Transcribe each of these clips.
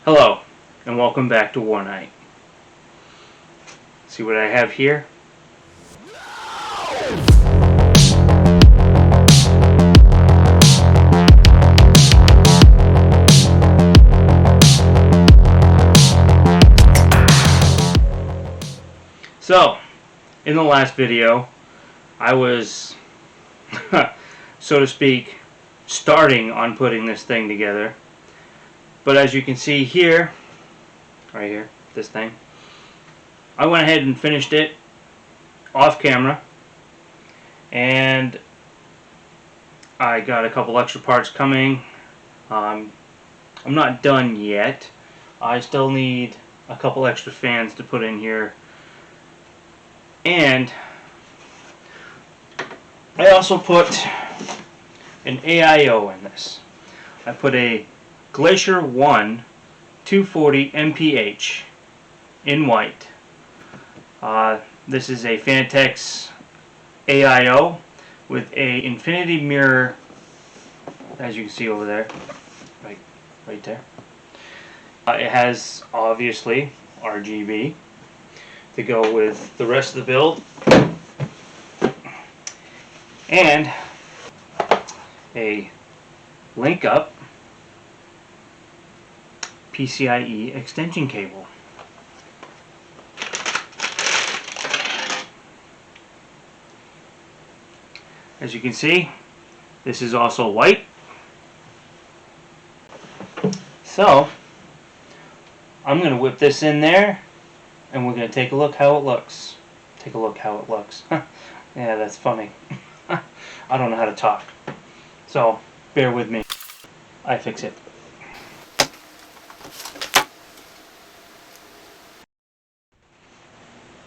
Hello, and welcome back to War Night. See what I have here? So, in the last video, I was, so to speak, starting on putting this thing together. But as you can see here, right here, this thing, I went ahead and finished it off camera, and I got a couple extra parts coming. I'm not done yet. I still need a couple extra fans to put in here, and I also put an AIO in this. I put a Glacier 1 240 MPH in white. This is a Fanatec AIO with a infinity mirror, as you can see over there, right there. It has obviously RGB to go with the rest of the build, and a link up PCIe extension cable. As you can see, this is also white. So I'm going to whip this in there, and we're going to take a look how it looks. Take a look how it looks. Yeah, that's funny. I don't know how to talk. So bear with me. I fix it.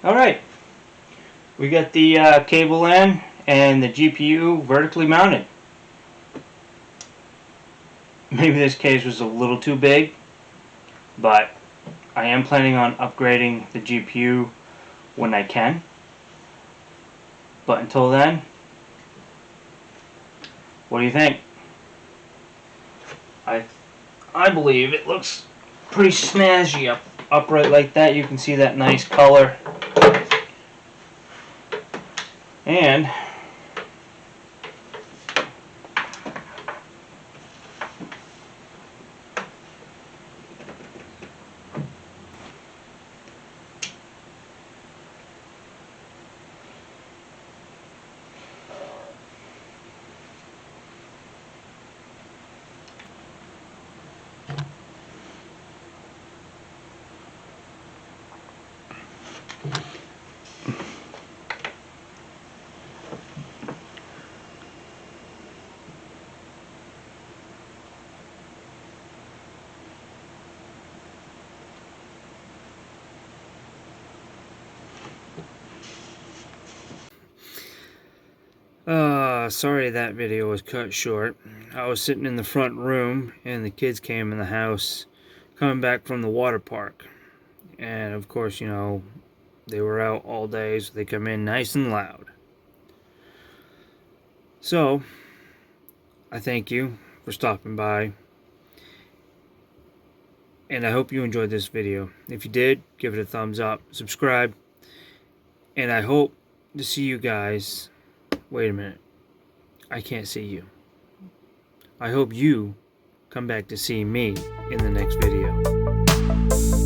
Alright, we got the cable in and the GPU vertically mounted. Maybe this case was a little too big, but I am planning on upgrading the GPU when I can. But until then, what do you think? I believe it looks pretty snazzy upright like that. You can see that nice color. And sorry that video was cut short. I was sitting in the front room and the kids came in the house coming back from the water park. And of course, you know, they were out all day, so they come in nice and loud. So, I thank you for stopping by. And I hope you enjoyed this video. If you did, give it a thumbs up, subscribe, and I hope to see you guys. Wait a minute. I can't see you. I hope you come back to see me in the next video.